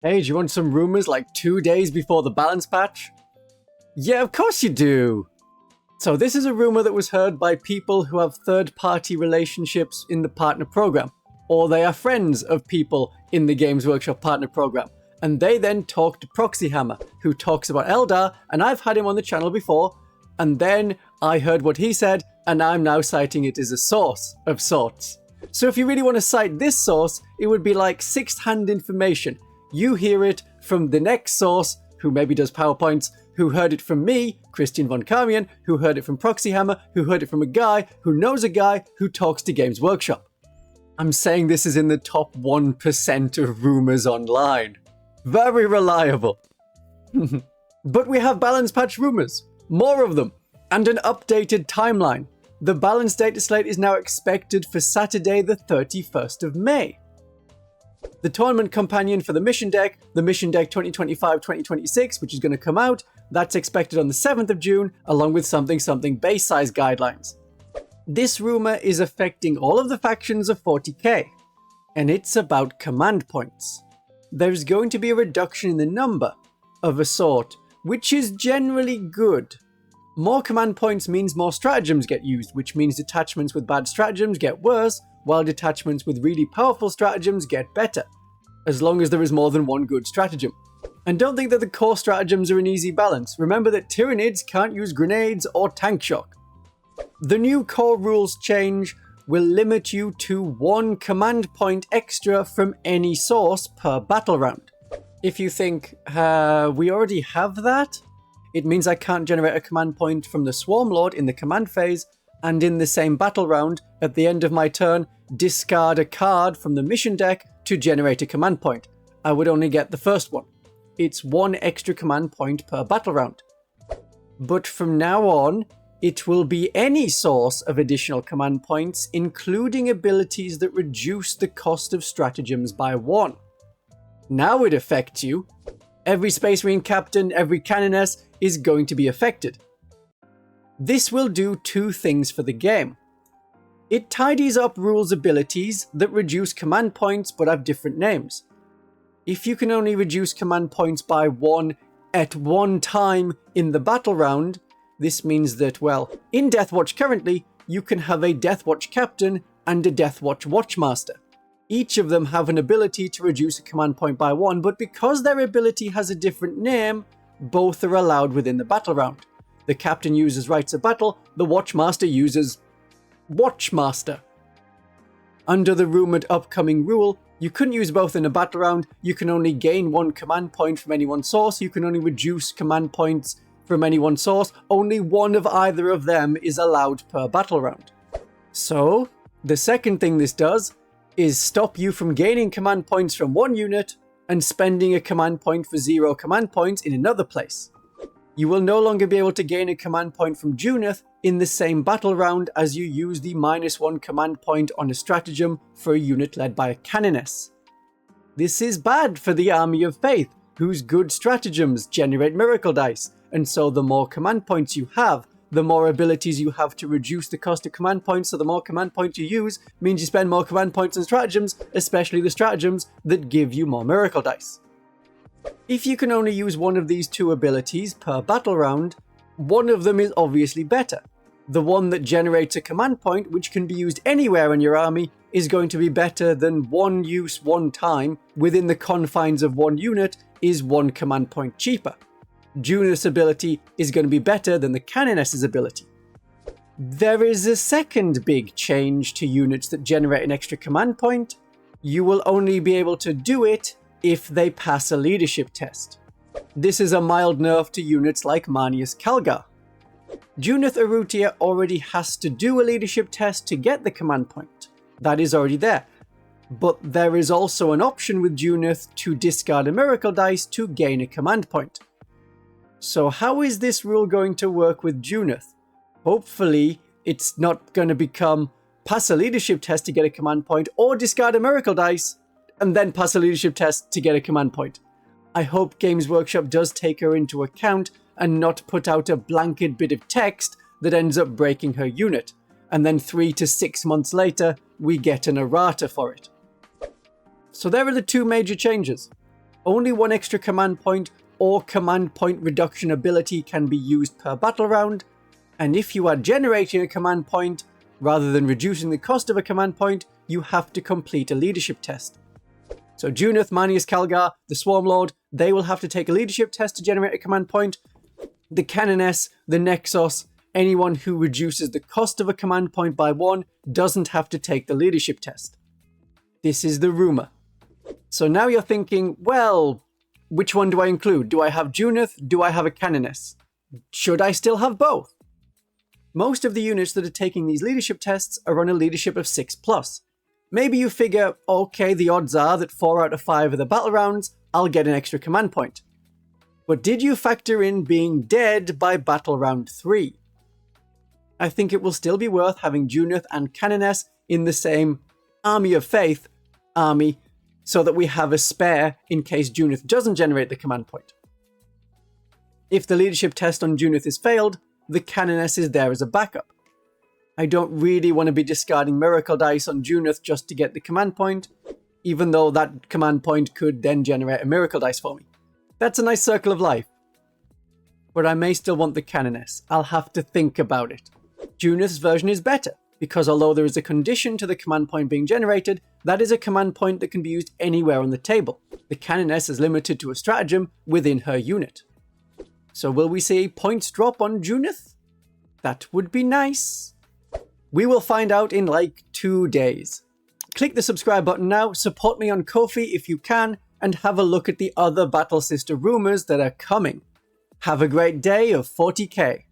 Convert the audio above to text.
Hey, do you want some rumors like 2 days before the balance patch? Yeah, of course you do! So this is a rumor that was heard by people who have third-party relationships in the partner program, or they are friends of people in the Games Workshop partner program, and they then talk to Proxy Hammer, who talks about Eldar, and I've had him on the channel before, and then I heard what he said, and I'm now citing it as a source of sorts. So if you really want to cite this source, it would be like sixth-hand information. You hear it from the next source, who maybe does PowerPoints, who heard it from me, Christian von Carmian, who heard it from Proxy Hammer, who heard it from a guy who knows a guy who talks to Games Workshop. I'm saying this is in the top 1% of rumors online. Very reliable. But we have balance patch rumors, more of them, and an updated timeline. The Balance Dataslate is now expected for Saturday the 31st of May. The tournament companion for the mission deck, the mission deck 2025-2026, which is going to come out, that's expected on the 7th of June, along with something base size guidelines. This rumor is affecting all of the factions of 40k, and it's about command points. There's going to be a reduction in the number, of a sort, which is generally good. More command points means more stratagems get used, which means detachments with bad stratagems get worse, while detachments with really powerful stratagems get better, as long as there is more than one good stratagem. And don't think that the core stratagems are an easy balance. Remember that Tyranids can't use grenades or tank shock. The new core rules change will limit you to 1 command point extra from any source per battle round. If you think, we already have that? It means I can't generate a command point from the Swarm Lord in the command phase, and in the same battle round, at the end of my turn, discard a card from the mission deck to generate a command point. I would only get the first one. It's 1 extra command point per battle round. But from now on, it will be any source of additional command points, including abilities that reduce the cost of stratagems by 1. Now it affects you. Every Space Marine captain, every cannoness is going to be affected. This will do 2 things for the game. It tidies up rules abilities that reduce command points but have different names. If you can only reduce command points by 1 at one time in the battle round, this means that, well, in Deathwatch currently, you can have a Deathwatch captain and a Deathwatch watchmaster. Each of them have an ability to reduce a command point by 1, but because their ability has a different name, both are allowed within the battle round. The captain uses Rites of Battle, the watchmaster uses Watchmaster. Under the rumoured upcoming rule, you couldn't use both in a battle round, you can only gain 1 command point from any one source, you can only reduce command points from any one source, only one of either of them is allowed per battle round. So, the second thing this does is stop you from gaining command points from one unit and spending a command point for 0 command points in another place. You will no longer be able to gain a command point from Junith in the same battle round as you use the -1 command point on a stratagem for a unit led by a cannoness. This is bad for the Army of Faith, whose good stratagems generate miracle dice, and so the more command points you have, the more abilities you have to reduce the cost of command points, so the more command points you use means you spend more command points on stratagems, especially the stratagems that give you more miracle dice. If you can only use one of these 2 abilities per battle round, one of them is obviously better. The one that generates a command point, which can be used anywhere in your army, is going to be better than 1 use 1 time within the confines of 1 unit is 1 command point cheaper. Junith's ability is going to be better than the cannoness's ability. There is a second big change to units that generate an extra command point. You will only be able to do it if they pass a leadership test. This is a mild nerf to units like Marnius Calgar. Junith Arutia already has to do a leadership test to get the command point. That is already there. But there is also an option with Junith to discard a miracle dice to gain a command point. So how is this rule going to work with Junith? Hopefully, it's not going to become pass a leadership test to get a command point, or discard a miracle dice, and then pass a leadership test to get a command point. I hope Games Workshop does take her into account and not put out a blanket bit of text that ends up breaking her unit, and then 3 to 6 months later, we get an errata for it. So there are the 2 major changes. Only one extra command point or command point reduction ability can be used per battle round, and if you are generating a command point, rather than reducing the cost of a command point, you have to complete a leadership test. So Junith, Manius Calgar, the Swarm Lord, they will have to take a leadership test to generate a command point. The Canoness, the Nexus, anyone who reduces the cost of a command point by 1 doesn't have to take the leadership test. This is the rumour. So now you're thinking, well, which one do I include? Do I have Junith? Do I have a Canoness? Should I still have both? Most of the units that are taking these leadership tests are on a leadership of 6+. Maybe you figure, okay, the odds are that 4 out of 5 of the battle rounds, I'll get an extra command point. But did you factor in being dead by battle round 3? I think it will still be worth having Junith and Canoness in the same Army of Faith army, so that we have a spare in case Junith doesn't generate the command point. If the leadership test on Junith is failed, the Canoness is there as a backup. I don't really want to be discarding Miracle Dice on Junith just to get the command point, even though that command point could then generate a Miracle Dice for me. That's a nice circle of life. But I may still want the Canoness. I'll have to think about it. Junith's version is better, because although there is a condition to the command point being generated, that is a command point that can be used anywhere on the table. The Canoness is limited to a stratagem within her unit. So will we see points drop on Junith? That would be nice. We will find out in like 2 days. Click the subscribe button now, support me on Ko-fi if you can, and have a look at the other Battle Sister rumours that are coming. Have a great day of 40k.